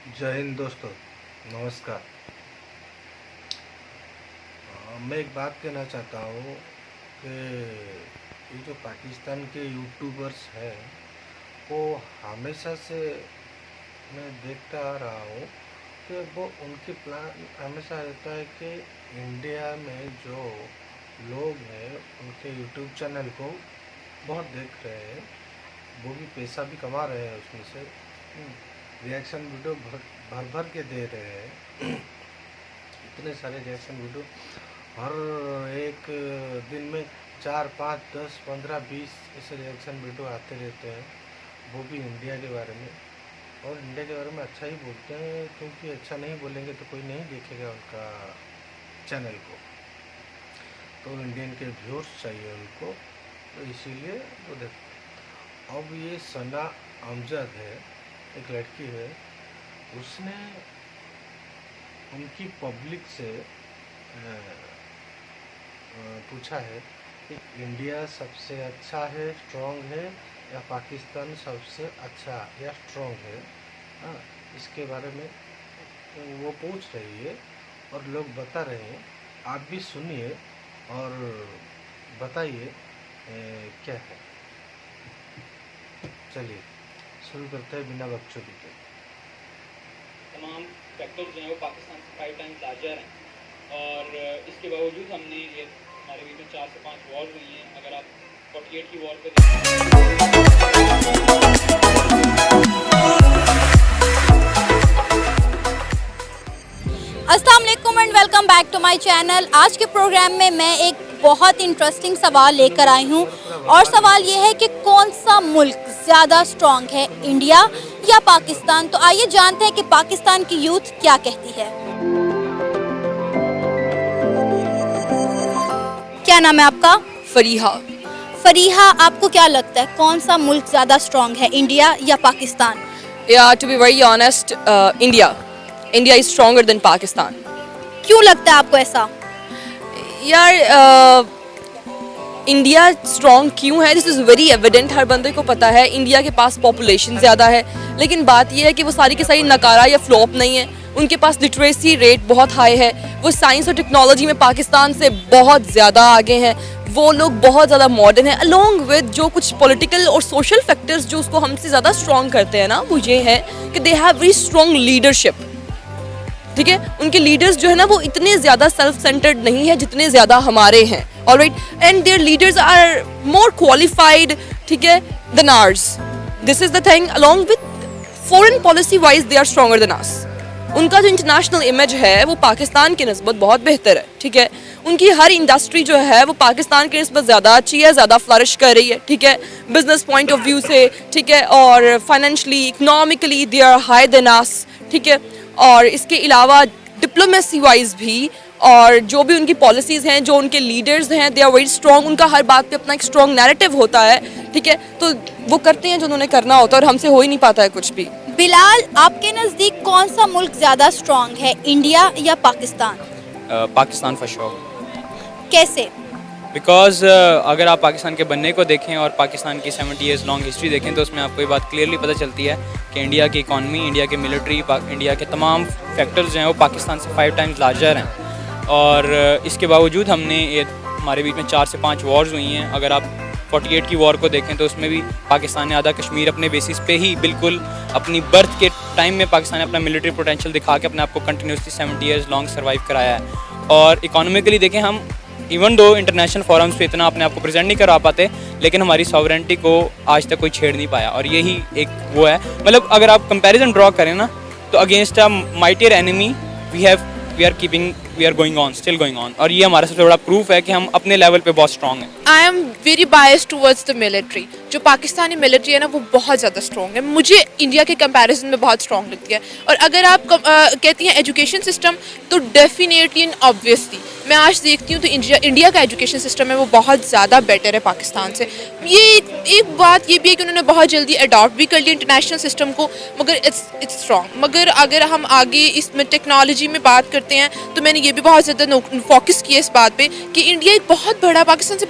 जय हिंद दोस्तों, नमस्कार। मैं एक बात कहना चाहता हूँ कि ये जो पाकिस्तान के यूट्यूबर्स हैं वो हमेशा से मैं देखता आ रहा हूँ कि वो उनके प्लान हमेशा रहता है कि इंडिया में जो लोग हैं उनके यूट्यूब चैनल को बहुत देख रहे हैं, वो भी पैसा भी कमा रहे हैं उसमें से। रिएक्शन वीडियो भर भर के दे रहे हैं। इतने सारे रिएक्शन वीडियो हर एक दिन में 4, 5, 10, 15, 20 ऐसे रिएक्शन वीडियो आते रहते हैं, वो भी इंडिया के बारे में। और इंडिया के बारे में अच्छा ही बोलते हैं, क्योंकि अच्छा नहीं बोलेंगे तो कोई नहीं देखेगा उनका चैनल को। तो इंडियन के व्यूअर्स चाहिए उनको, तो इसीलिए वो देखते। अब ये सना अमजद है, एक लड़की है, उसने उनकी पब्लिक से पूछा है कि इंडिया सबसे अच्छा है, स्ट्रॉन्ग है, या पाकिस्तान सबसे अच्छा या स्ट्रॉन्ग है। हाँ, इसके बारे में वो पूछ रही है और लोग बता रहे हैं। आप भी सुनिए और बताइए क्या है। चलिए शुरू करते हैं बिना बकचोदी के। तमाम फैक्टर्स जो हैं वो पाकिस्तान से 5 टाइम्स लार्जर हैं और इसके बावजूद हमने ये हमारे बीच में 4 से 5 वॉर्स हुई हैं। अगर आप 48 की वॉर को अस्सलाम वालेकुम and welcome back to my channel. आज के प्रोग्राम में मैं एक बहुत इंटरेस्टिंग सवाल लेकर आई हूँ और सवाल ये है कि कौन सा मुल्क ज़्यादा स्ट्रॉन्ग है, इंडिया या पाकिस्तान। तो आइए जानते हैं कि पाकिस्तान की यूथ क्या कहती है। क्या नाम है आपका? फरीहा। फरीहा, आपको क्या लगता है कौन सा मुल्क ज़्यादा स्ट्रॉन्ग है, इंडिया या Pakistan? Yeah, to be very honest, India. India is stronger than Pakistan. क्यों लगता है आपको ऐसा? यार इंडिया स्ट्रॉन्ग क्यों है, दिस इज़ वेरी एविडेंट, हर बंदे को पता है। इंडिया के पास पॉपुलेशन ज़्यादा है, लेकिन बात यह है कि वो सारी की सारी नकारा या फ्लॉप नहीं है। उनके पास लिटरेसी रेट बहुत हाई है, वो साइंस और टेक्नोलॉजी में पाकिस्तान से बहुत ज़्यादा आगे हैं। वो लोग बहुत ज़्यादा मॉडर्न हैं, अलोंग विद जो कुछ पॉलिटिकल और सोशल फैक्टर्स जो उसको हमसे ज़्यादा स्ट्रॉन्ग करते हैं ना, वो ये है कि they have very strong leadership. ठीक है, उनके लीडर्स जो है ना वो इतने ज़्यादा सेल्फ सेंटर्ड नहीं है जितने ज़्यादा हमारे हैं। Alright, and their leaders are more qualified, ठीक है, then ours. This is the thing, along with foreign policy wise they are stronger than us. उनका जो इंटरनेशनल इमेज है वो पाकिस्तान की निस्बत बहुत बेहतर है। ठीक है, उनकी हर इंडस्ट्री जो है वो पाकिस्तान की निस्बत ज़्यादा अच्छी है, ज़्यादा फ्लरिश कर रही है। ठीक है, बिजनेस पॉइंट ऑफ व्यू से, ठीक है, और financially economically they are high than us. ठीक है, और इसके अलावा डिप्लोमेसी वाइज भी, और जो भी उनकी पॉलिसीज़ हैं, जो उनके लीडर्स हैं, दे आर वेरी स्ट्रॉन्ग। उनका हर बात पे अपना एक स्ट्रॉन्ग नैरेटिव होता है। ठीक है, तो वो करते हैं जो उन्होंने करना होता है और हमसे हो ही नहीं पाता है कुछ भी। बिलाल, आपके नज़दीक कौन सा मुल्क ज़्यादा स्ट्रॉन्ग है, इंडिया या पाकिस्तान? Pakistan for sure. कैसे? बिकॉज अगर आप पाकिस्तान के बनने को देखें और पाकिस्तान की 70 ईयर्स लॉन्ग हिस्ट्री देखें तो उसमें आपको ये बात क्लियरली पता चलती है कि इंडिया की इकॉनमी, इंडिया के मिलिट्री, इंडिया के तमाम फैक्टर्स जो हैं वो पाकिस्तान से 5 टाइम्स लार्जर हैं। और इसके बावजूद हमने ये हमारे बीच में 4 से 5 वॉर्स हुई हैं। अगर आप 48 की वॉर को देखें तो उसमें भी पाकिस्तान ने आधा कश्मीर अपने बेसिस पे ही बिल्कुल अपनी बर्थ के टाइम में पाकिस्तान ने अपना मिलिट्री पोटेंशियल दिखा के अपने आप को कंटिन्यूसली 70 ईयर्स लॉन्ग सर्वाइव कराया है। और इकोनॉमिकली देखें, हम इवन दो इंटरनेशनल फोरम्स पे इतना अपने आप को प्रेजेंट नहीं करवा पाते, लेकिन हमारी सॉवरेंटी को आज तक कोई छेड़ नहीं पाया। और यही एक वो है, मतलब अगर आप कंपैरिजन ड्रॉ करें ना तो against a mightier enemy we are going on, still going on. और ये हमारा सबसे बड़ा प्रूफ है कि हम अपने लेवल पे बहुत स्ट्रॉन्ग हैं। I am very biased towards the military. जो पाकिस्तानी मिलिट्री है ना वो बहुत ज़्यादा स्ट्रॉन्ग है, मुझे इंडिया के कंपैरिजन में बहुत स्ट्रॉन्ग लगती है। और अगर आप कहती हैं एजुकेशन सिस्टम, तो डेफिनेटली एंड ऑब्वियसली मैं आज देखती हूँ तो इंडिया का एजुकेशन सिस्टम है वो बहुत ज़्यादा बेटर है पाकिस्तान से। ये एक बात ये भी है कि उन्होंने बहुत जल्दी अडॉप्ट भी कर लिया इंटरनेशनल सिस्टम को, मगर इट्स स्ट्रॉन्ग। मगर अगर हम आगे इसमें टेक्नोलॉजी में बात करते हैं तो मैंने ये भी बहुत ज़्यादा फोकस किया इस बात पे कि इंडिया एक बहुत बड़ा पाकिस्तान से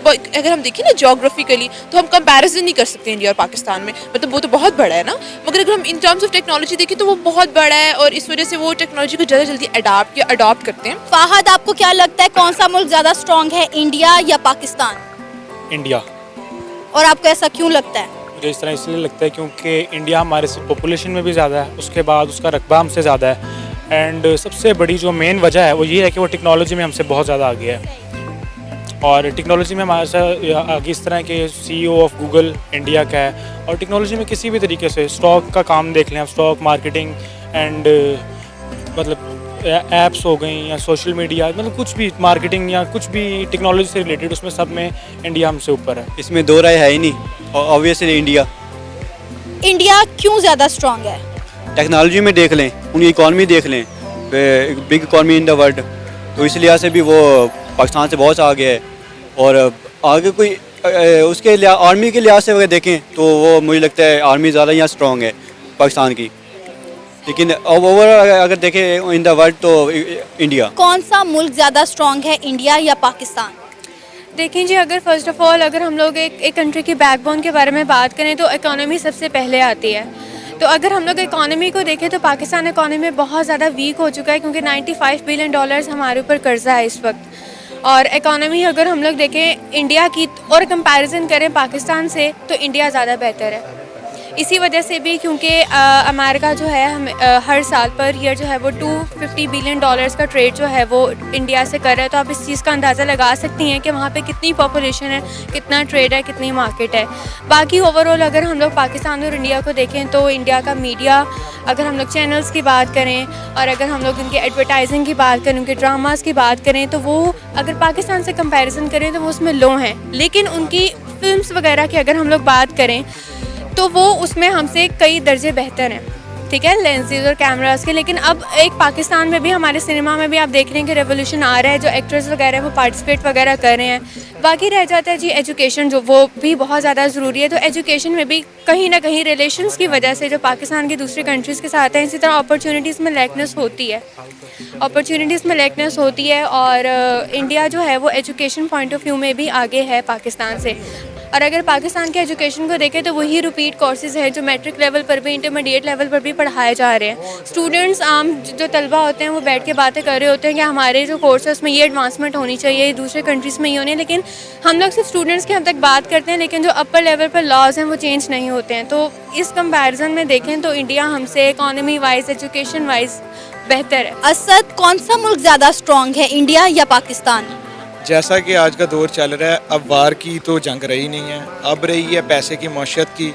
अगर हम देखें ना जोग्राफिकली तो हम कंपैरिजन नहीं कर सकते इंडिया और पाकिस्तान में, मतलब वो तो बहुत बड़ा है ना। मगर अगर हम इन टर्म्स ऑफ टेक्नोलॉजी देखें तो वो बहुत बड़ा है और इस वजह से वो टेक्नोलॉजी को ज़्यादा जल्दी अडॉप्ट करते हैं। फाहद, आपको क्या लगता है कौन सा मुल्क ज़्यादा स्ट्रॉन्ग है, इंडिया या पाकिस्तान? इंडिया। और आपको ऐसा क्यों लगता है? मुझे इस तरह इसलिए लगता है क्योंकि इंडिया हमारे से पॉपुलेशन में भी ज़्यादा है, उसके बाद उसका रकबा हमसे ज़्यादा है, एंड सबसे बड़ी जो मेन वजह है वो ये है कि वो टेक्नोलॉजी में हमसे बहुत ज़्यादा आगे है। और टेक्नोलॉजी में हमारे से आगे इस तरह के CEO ऑफ गूगल इंडिया का है, और टेक्नोलॉजी में किसी भी तरीके से स्टॉक का काम देख लें आप, स्टॉक मार्केटिंग एंड मतलब ऐप्स हो गई या सोशल मीडिया, मतलब कुछ भी मार्केटिंग या कुछ भी टेक्नोलॉजी से रिलेटेड, उसमें सब में इंडिया हमसे ऊपर है। इसमें दो राय है ही नहीं, ऑब्वियसली इंडिया। इंडिया क्यों ज़्यादा स्ट्रॉन्ग है? टेक्नोलॉजी में देख लें, उनकी इकॉनमी देख लें, big economy in the world, तो इस लिहाज से भी वो पाकिस्तान से बहुत आगे है। और आगे कोई उसके आर्मी के लिहाज से अगर देखें तो वो मुझे लगता है आर्मी ज़्यादा यहाँ स्ट्रॉन्ग है पाकिस्तान की, लेकिन ओवरऑल अगर देखें इन द वर्ल्ड तो इंडिया। कौन सा मुल्क ज़्यादा स्ट्रॉन्ग है, इंडिया या पाकिस्तान? देखें जी, अगर फर्स्ट ऑफ ऑल अगर हम लोग एक कंट्री की बैकबोन के बारे में बात करें तो इकोनॉमी सबसे पहले आती है। तो अगर हम लोग इकोनॉमी को देखें तो पाकिस्तान इकोनॉमी बहुत ज़्यादा वीक हो चुका है, क्योंकि 95 बिलियन डॉलर्स हमारे ऊपर कर्जा है इस वक्त। और इकोनॉमी अगर हम लोग देखें इंडिया की और कंपैरिजन करें पाकिस्तान से तो इंडिया ज़्यादा बेहतर है। इसी वजह से भी क्योंकि अमेरिका जो है हर साल पर ईयर जो है वो 250 बिलियन डॉलर्स का ट्रेड जो है वो इंडिया से कर रहा है। तो आप इस चीज़ का अंदाज़ा लगा सकती हैं कि वहाँ पे कितनी पॉपुलेशन है, कितना ट्रेड है, कितनी मार्केट है। बाकी ओवरऑल अगर हम लोग पाकिस्तान और इंडिया को देखें तो इंडिया का मीडिया, अगर हम लोग चैनल्स की बात करें और अगर हम लोग उनकी एडवर्टाइजिंग की बात करें, उनके ड्रामास की बात करें, तो वो अगर पाकिस्तान से कंपैरिजन करें तो वो उसमें लो हैं। लेकिन उनकी फिल्म्स वगैरह की अगर हम लोग बात करें तो वो उसमें हमसे कई दर्जे बेहतर हैं, ठीक है, लेंसेज और कैमरास के। लेकिन अब एक पाकिस्तान में भी, हमारे सिनेमा में भी आप देख रहे हैं कि रेवोल्यूशन आ रहा है, जो एक्टर्स वगैरह हैं वो पार्टिसिपेट वगैरह कर रहे हैं। बाकी रह जाता है जी एजुकेशन, जो वो भी बहुत ज़्यादा ज़रूरी है। तो एजुकेशन में भी कहीं ना कहीं रिलेशंस की वजह से जो पाकिस्तान की दूसरी कंट्रीज़ के साथ है, इसी तरह अपॉर्चुनिटीज़ में लैकनेस होती है, और इंडिया जो है वो एजुकेशन पॉइंट ऑफ व्यू में भी आगे है पाकिस्तान से। और अगर पाकिस्तान के एजुकेशन को देखें तो वही रिपीट कोर्सेज़ हैं जो मैट्रिक लेवल पर भी, इंटरमीडिएट लेवल पर भी पढ़ाए जा रहे हैं। स्टूडेंट्स, आम जो तलबा होते हैं वो बैठ के बातें कर रहे होते हैं कि हमारे जो कोर्स है उसमें ये एडवांसमेंट होनी चाहिए, दूसरे कंट्रीज़ में ये होनी है। लेकिन हम लोग सिर्फ स्टूडेंट्स की हद तक बात करते हैं, लेकिन जो अपर लेवल पर लॉज हैं वो चेंज नहीं होते हैं। तो इस कंपैरिजन में देखें तो इंडिया हमसे इकॉनमी वाइज, एजुकेशन वाइज बेहतर है। असद, कौन सा मुल्क ज़्यादा स्ट्रॉन्ग है, इंडिया या पाकिस्तान? जैसा कि आज का दौर चल रहा है, अब वार की तो जंग रही नहीं है, अब रही है पैसे की मौशत की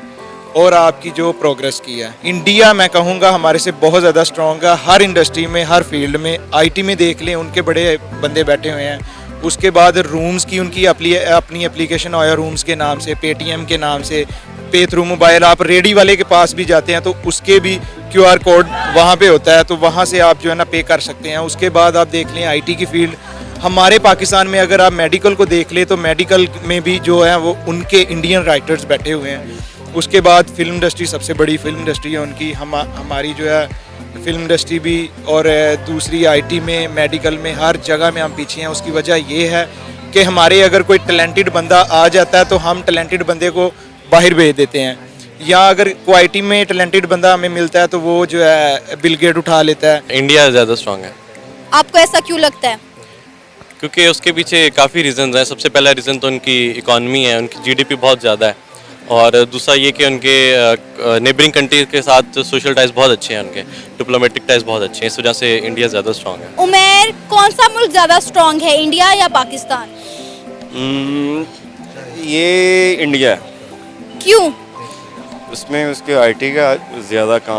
और आपकी जो प्रोग्रेस की है। इंडिया मैं कहूँगा हमारे से बहुत ज़्यादा स्ट्रॉन्ग है, हर इंडस्ट्री में, हर फील्ड में। IT में देख लें, उनके बड़े बंदे बैठे हुए हैं। उसके बाद रूम्स की उनकी अपनी एप्लीकेशन आया रूम्स के नाम से, पेटीएम के नाम से, पे थ्रू मोबाइल। आप रेडी वाले के पास भी जाते हैं तो उसके भी QR कोड वहाँ पे होता है, तो वहाँ से आप जो है ना पे कर सकते हैं। उसके बाद आप देख लें IT की फील्ड, हमारे पाकिस्तान में अगर आप मेडिकल को देख ले तो मेडिकल में भी जो है वो उनके इंडियन राइटर्स बैठे हुए हैं। उसके बाद फिल्म इंडस्ट्री, सबसे बड़ी फिल्म इंडस्ट्री है उनकी, हमारी जो है फिल्म इंडस्ट्री भी, और दूसरी IT में, मेडिकल में, हर जगह में हम पीछे हैं। उसकी वजह ये है कि हमारे अगर कोई टैलेंटेड बंदा आ जाता है तो हम टैलेंटेड बंदे को बाहर भेज देते हैं, या अगर कोई IT में टैलेंटेड बंदा हमें मिलता है तो वो जो है बिल गेट उठा लेता है। इंडिया ज़्यादा स्ट्रॉन्ग है। आपको ऐसा क्यों लगता है? क्योंकि उसके पीछे काफ़ी रीजंस हैं। सबसे पहला रीज़न तो उनकी इकॉनमी है, उनकी GDP बहुत ज़्यादा है, और दूसरा ये कि उनके नेबरिंग कंट्री के साथ सोशल टाइज बहुत अच्छे हैं, उनके डिप्लोमेटिक टाइज बहुत अच्छे हैं। इस वजह से इंडिया ज़्यादा स्ट्रॉन्ग है। उमेर, कौन सा मुल्क ज़्यादा स्ट्रॉन्ग है, इंडिया या पाकिस्तान? ये इंडिया है। क्यों? उसमें उसके IT का ज़्यादा काम